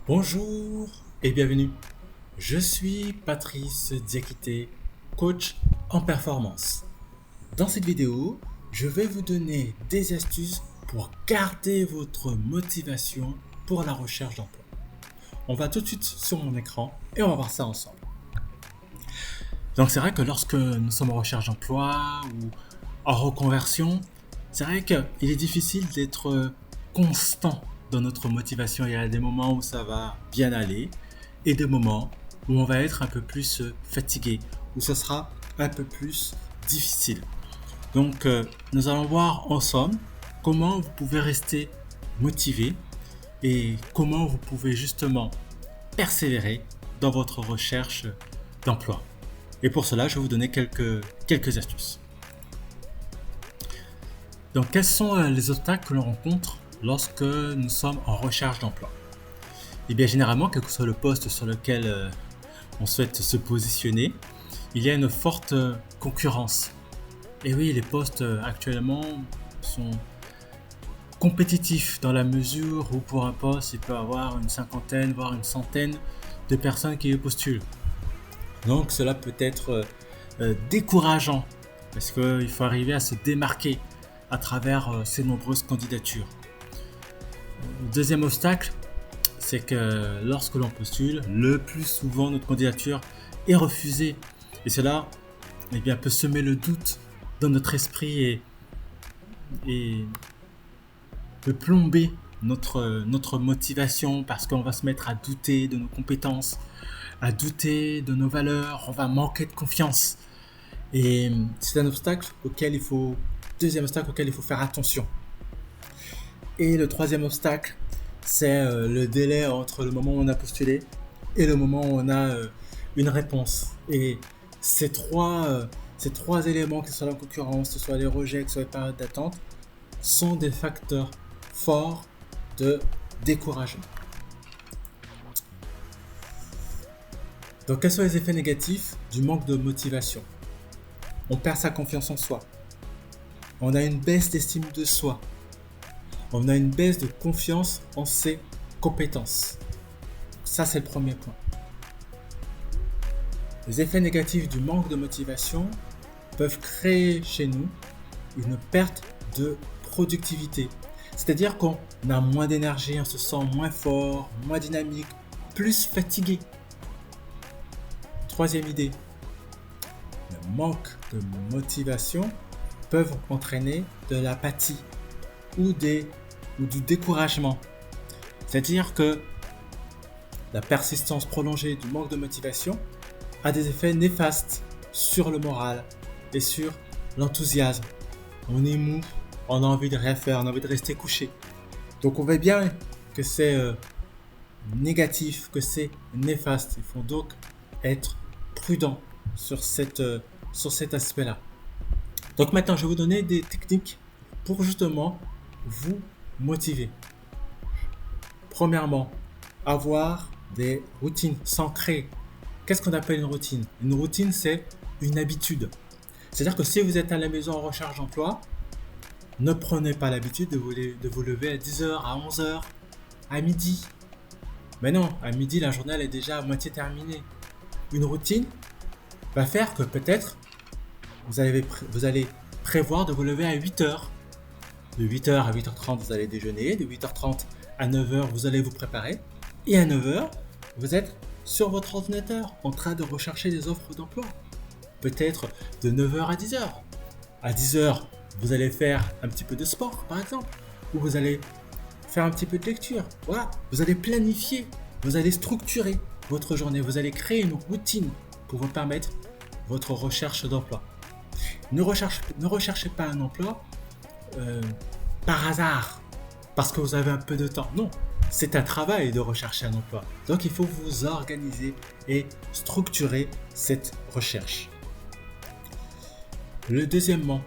Bonjour et bienvenue. Je suis Patrice Diakité, coach en performance. Dans cette vidéo, je vais vous donner des astuces pour garder votre motivation pour la recherche d'emploi. On va tout de suite sur mon écran et on va voir ça ensemble. Donc c'est vrai que lorsque nous sommes en recherche d'emploi ou en reconversion, c'est vrai qu'il est difficile d'être constant dans notre motivation. Il y a des moments où ça va bien aller et des moments où on va être un peu plus fatigué, où ce sera un peu plus difficile. Donc nous allons voir ensemble comment vous pouvez rester motivé et comment vous pouvez justement persévérer dans votre recherche d'emploi. Et pour cela, je vais vous donner quelques astuces. Donc, quels sont les obstacles que l'on rencontre lorsque nous sommes en recherche d'emploi? Eh bien, généralement, quel que soit le poste sur lequel on souhaite se positionner, il y a une forte concurrence. Et oui, les postes actuellement sont compétitifs dans la mesure où pour un poste, il peut y avoir une cinquantaine, voire une centaine de personnes qui y postulent. Donc, cela peut être décourageant parce qu'il faut arriver à se démarquer à travers ces nombreuses candidatures. Le deuxième obstacle, c'est que lorsque l'on postule, le plus souvent notre candidature est refusée. Et cela peut semer le doute dans notre esprit et peut plomber notre motivation parce qu'on va se mettre à douter de nos compétences, à douter de nos valeurs, on va manquer de confiance. Et c'est un deuxième obstacle auquel il faut faire attention. Et le troisième obstacle, c'est le délai entre le moment où on a postulé et le moment où on a une réponse. Et ces trois éléments, que ce soit la concurrence, que ce soit les rejets, que ce soit les périodes d'attente, sont des facteurs forts de découragement. Donc, quels sont les effets négatifs du manque de motivation? On perd sa confiance en soi. On a une baisse d'estime de soi. On a une baisse de confiance en ses compétences. Ça, c'est le premier point. Les effets négatifs du manque de motivation peuvent créer chez nous une perte de productivité. C'est-à-dire qu'on a moins d'énergie, on se sent moins fort, moins dynamique, plus fatigué. Troisième idée, le manque de motivation peut entraîner de l'apathie ou du découragement. C'est-à-dire que la persistance prolongée du manque de motivation a des effets néfastes sur le moral et sur l'enthousiasme. On est mou, on a envie de rien faire, on a envie de rester couché. Donc on voit bien que c'est négatif, que c'est néfaste. Il faut donc être prudent sur cet aspect-là. Donc maintenant, je vais vous donner des techniques pour justement vous motiver. Premièrement, avoir des routines s'ancrer. Qu'est-ce qu'on appelle une routine? Une routine, c'est une habitude. C'est-à-dire que si vous êtes à la maison en recherche d'emploi, ne prenez pas l'habitude de vous lever à 10h, à 11h, à midi. Mais non, à midi, la journée est déjà à moitié terminée. Une routine va faire que peut-être vous allez prévoir de vous lever à 8h. De 8h à 8h30, vous allez déjeuner. De 8h30 à 9h, vous allez vous préparer. Et à 9h, vous êtes sur votre ordinateur en train de rechercher des offres d'emploi. Peut-être de 9h à 10h. À 10h, vous allez faire un petit peu de sport, par exemple. Ou vous allez faire un petit peu de lecture. Voilà, vous allez planifier, vous allez structurer votre journée. Vous allez créer une routine pour vous permettre votre recherche d'emploi. Ne recherchez pas un emploi par hasard, parce que vous avez un peu de temps. Non, c'est un travail de rechercher un emploi. Donc il faut vous organiser et structurer cette recherche. Le deuxièmement,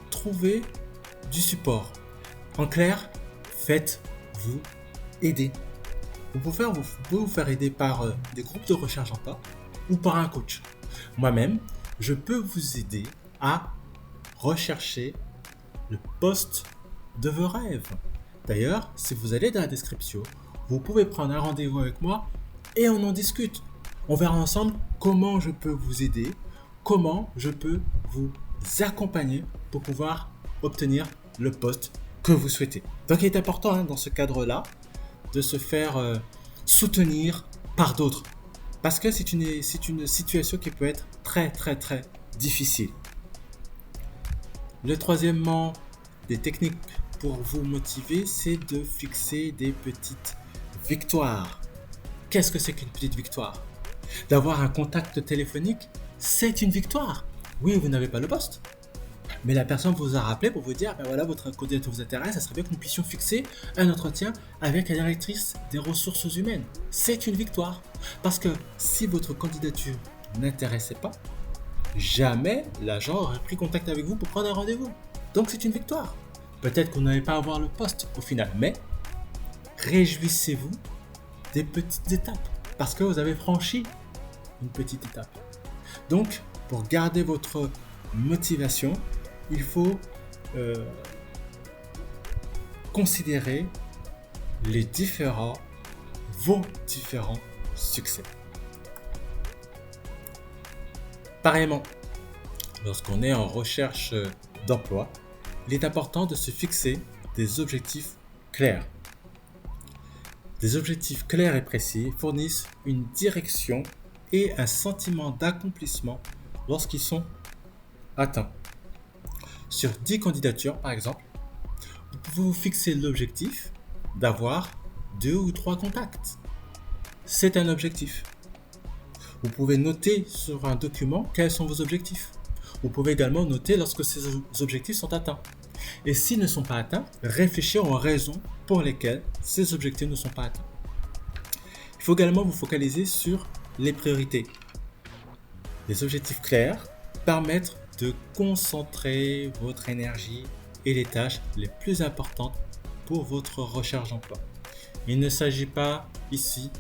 trouvez du support. En clair, faites-vous aider. Vous pouvez vous faire aider par des groupes de recherche d'emploi ou par un coach. Moi-même, je peux vous aider à rechercher le poste de vos rêves. D'ailleurs, si vous allez dans la description, vous pouvez prendre un rendez-vous avec moi et on en discute. On verra ensemble comment je peux vous aider, comment je peux vous accompagner pour pouvoir obtenir le poste que vous souhaitez. Donc il est important dans ce cadre-là de se faire soutenir par d'autres parce que c'est une situation qui peut être très très très difficile. Le troisièmement, des techniques pour vous motiver, c'est de fixer des petites victoires. Qu'est-ce que c'est qu'une petite victoire? D'avoir un contact téléphonique, c'est une victoire. Oui, vous n'avez pas le poste, mais la personne vous a rappelé pour vous dire, ben voilà, votre candidature vous intéresse, ça serait bien que nous puissions fixer un entretien avec la directrice des ressources humaines. C'est une victoire. Parce que si votre candidature n'intéressait pas, jamais l'agent aurait pris contact avec vous pour prendre un rendez-vous. Donc c'est une victoire. Peut-être qu'on n'allait pas avoir le poste au final, mais réjouissez-vous des petites étapes parce que vous avez franchi une petite étape. Donc, pour garder votre motivation, il faut considérer vos différents succès. Pareillement, lorsqu'on est en recherche d'emploi, il est important de se fixer des objectifs clairs. Des objectifs clairs et précis fournissent une direction et un sentiment d'accomplissement lorsqu'ils sont atteints. Sur 10 candidatures, par exemple, vous pouvez vous fixer l'objectif d'avoir 2 ou 3 contacts. C'est un objectif. Vous pouvez noter sur un document quels sont vos objectifs. Vous pouvez également noter lorsque ces objectifs sont atteints. Et s'ils ne sont pas atteints, réfléchir aux raisons pour lesquelles ces objectifs ne sont pas atteints. Il faut également vous focaliser sur les priorités. Les objectifs clairs permettent de concentrer votre énergie et les tâches les plus importantes pour votre recherche d'emploi. Il ne s'agit pas ici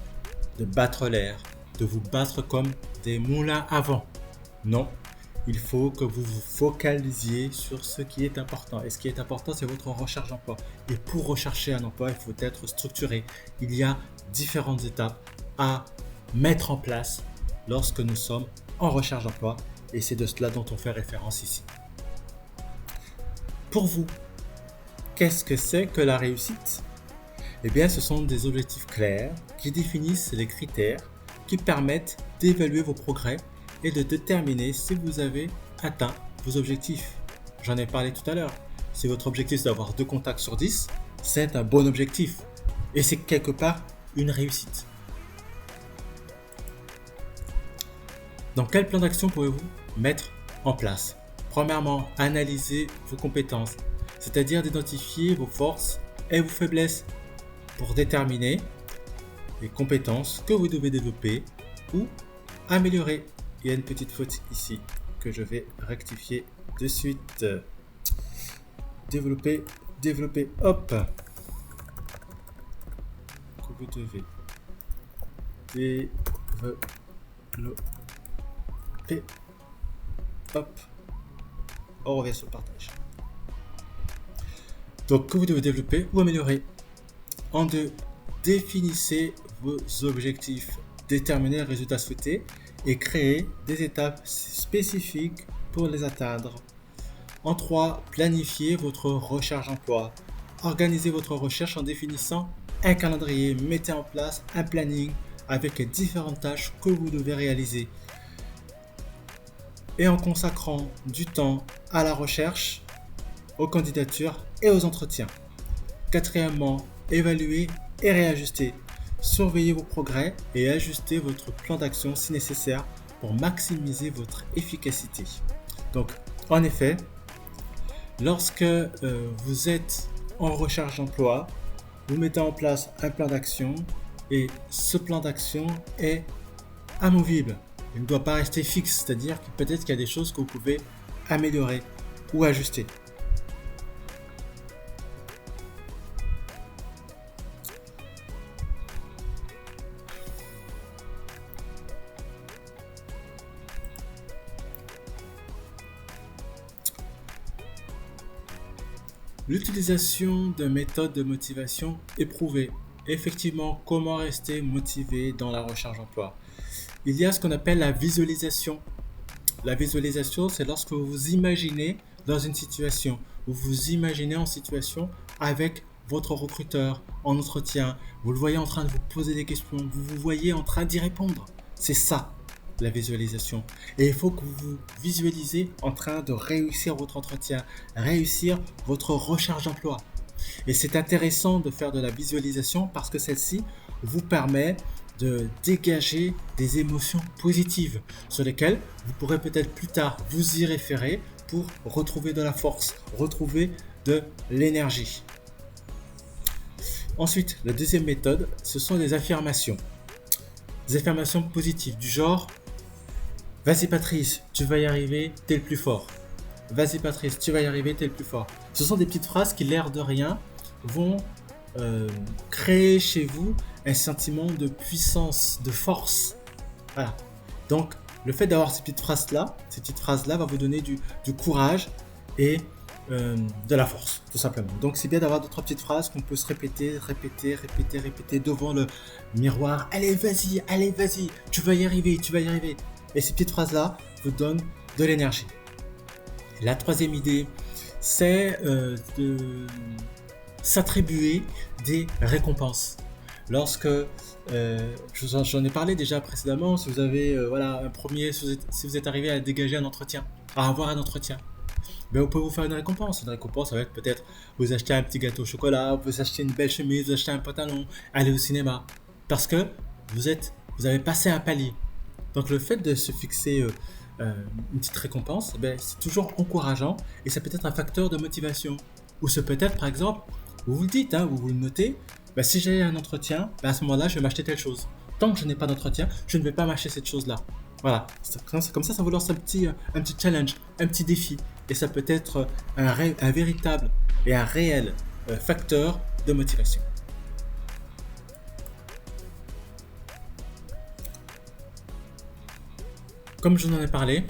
de battre l'air, de vous battre comme des moulins à vent. Non, il faut que vous vous focalisiez sur ce qui est important. Et ce qui est important, c'est votre recherche d'emploi. Et pour rechercher un emploi, il faut être structuré. Il y a différentes étapes à mettre en place lorsque nous sommes en recherche d'emploi. Et c'est de cela dont on fait référence ici. Pour vous, qu'est-ce que c'est que la réussite? Eh bien, ce sont des objectifs clairs qui définissent les critères qui permettent d'évaluer vos progrès et de déterminer si vous avez atteint vos objectifs. J'en ai parlé tout à l'heure. Si votre objectif c'est d'avoir 2 contacts sur 10, c'est un bon objectif. Et c'est quelque part une réussite. Donc, quel plan d'action pouvez-vous mettre en place? Premièrement, analysez vos compétences, c'est-à-dire d'identifier vos forces et vos faiblesses pour déterminer les compétences que vous devez développer ou améliorer. Il y a une petite faute ici que je vais rectifier de suite. Développer, hop. Que vous devez développer, hop. On revient sur le partage. Donc, que vous devez développer ou améliorer. En 2, définissez vos objectifs, déterminez les résultats souhaités et créez des étapes spécifiques pour les atteindre. En 3, planifiez votre recherche d'emploi. Organisez votre recherche en définissant un calendrier. Mettez en place un planning avec les différentes tâches que vous devez réaliser. Et en consacrant du temps à la recherche, aux candidatures et aux entretiens. Quatrièmement, évaluez et réajustez. Surveillez vos progrès et ajustez votre plan d'action si nécessaire pour maximiser votre efficacité. Donc, en effet, lorsque vous êtes en recherche d'emploi, vous mettez en place un plan d'action et ce plan d'action est amovible. Il ne doit pas rester fixe, c'est-à-dire que peut-être qu'il y a des choses que vous pouvez améliorer ou ajuster. L'utilisation de méthodes de motivation éprouvées effectivement comment rester motivé dans la recherche d'emploi. Il y a ce qu'on appelle la visualisation. La visualisation, c'est lorsque vous vous imaginez dans une situation, vous vous imaginez en situation avec votre recruteur en entretien, vous le voyez en train de vous poser des questions, vous vous voyez en train d'y répondre. C'est ça, la visualisation. Et il faut que vous vous visualisez en train de réussir votre entretien, réussir votre recherche d'emploi. Et c'est intéressant de faire de la visualisation parce que celle-ci vous permet de dégager des émotions positives sur lesquelles vous pourrez peut-être plus tard vous y référer pour retrouver de la force, retrouver de l'énergie. Ensuite, la deuxième méthode, ce sont des affirmations. Des affirmations positives du genre « Vas-y Patrice, tu vas y arriver, t'es le plus fort. Vas-y Patrice, tu vas y arriver, t'es le plus fort. » Ce sont des petites phrases qui, l'air de rien, vont créer chez vous un sentiment de puissance, de force. Voilà. Donc, le fait d'avoir ces petites phrases-là va vous donner du courage et de la force, tout simplement. Donc, c'est bien d'avoir deux, trois petites phrases qu'on peut se répéter devant le miroir. Allez, vas-y, tu vas y arriver. Et ces petites phrases-là vous donnent de l'énergie. La troisième idée, c'est de s'attribuer des récompenses. Lorsque, j'en ai parlé déjà précédemment, si vous avez si vous êtes arrivé à dégager un entretien, à avoir un entretien, ben vous pouvez vous faire une récompense. Une récompense, ça va être peut-être vous acheter un petit gâteau au chocolat, vous acheter une belle chemise, vous acheter un pantalon, aller au cinéma. Parce que vous avez passé un palier. Donc le fait de se fixer une petite récompense, ben, c'est toujours encourageant et ça peut être un facteur de motivation. Ou ce peut être, par exemple, vous vous le dites, vous le notez, ben, si j'ai un entretien, ben, à ce moment-là, je vais m'acheter telle chose. Tant que je n'ai pas d'entretien, je ne vais pas m'acheter cette chose-là. Voilà, comme ça vous lance un petit challenge, un petit défi. Et ça peut être un véritable et un réel facteur de motivation. Comme je vous en ai parlé,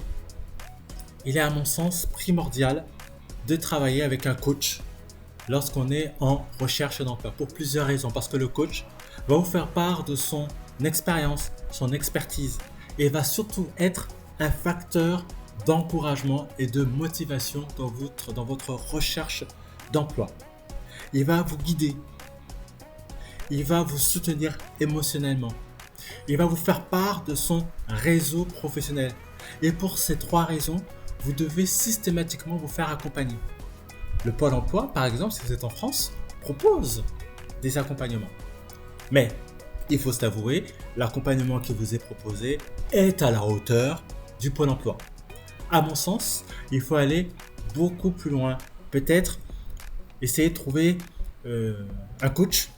il est à mon sens primordial de travailler avec un coach lorsqu'on est en recherche d'emploi pour plusieurs raisons. Parce que le coach va vous faire part de son expérience, son expertise et va surtout être un facteur d'encouragement et de motivation dans votre recherche d'emploi. Il va vous guider, il va vous soutenir émotionnellement. Il va vous faire part de son réseau professionnel. Et pour ces trois raisons, vous devez systématiquement vous faire accompagner. Le Pôle emploi, par exemple, si vous êtes en France, propose des accompagnements. Mais, il faut se l'avouer, l'accompagnement qui vous est proposé est à la hauteur du Pôle emploi. À mon sens, il faut aller beaucoup plus loin. Peut-être essayer de trouver un coach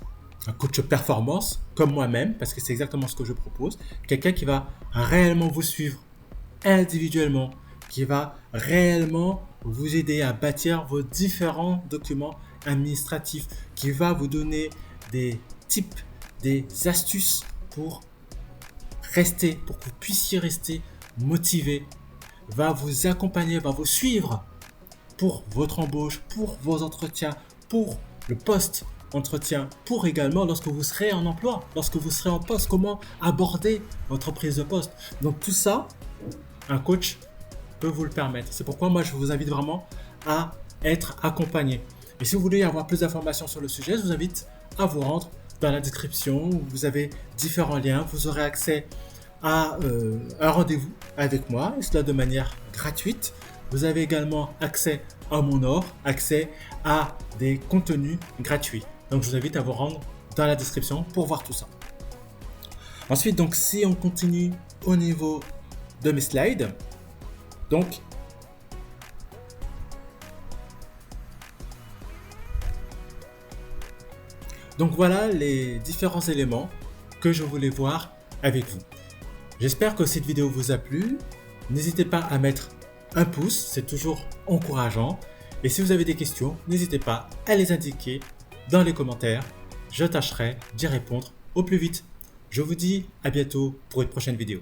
performance comme moi-même, parce que c'est exactement ce que je propose. Quelqu'un qui va réellement vous suivre individuellement, qui va réellement vous aider à bâtir vos différents documents administratifs, qui va vous donner des tips, des astuces pour que vous puissiez rester motivé, va vous accompagner, va vous suivre pour votre embauche, pour vos entretiens, pour le post-entretien, pour également lorsque vous serez en emploi, lorsque vous serez en poste, comment aborder votre prise de poste. Donc tout ça, un coach peut vous le permettre. C'est pourquoi moi je vous invite vraiment à être accompagné. Et si vous voulez avoir plus d'informations sur le sujet, je vous invite à vous rendre dans la description où vous avez différents liens. Vous aurez accès à un rendez-vous avec moi, et cela de manière gratuite. Vous avez également accès à mon offre, accès à des contenus gratuits. Donc je vous invite à vous rendre dans la description pour voir tout ça. Ensuite, donc si on continue au niveau de mes slides, donc voilà les différents éléments que je voulais voir avec vous. J'espère que cette vidéo vous a plu. N'hésitez pas à mettre un pouce, c'est toujours encourageant. Et si vous avez des questions, n'hésitez pas à les indiquer dans les commentaires. Je tâcherai d'y répondre au plus vite. Je vous dis à bientôt pour une prochaine vidéo.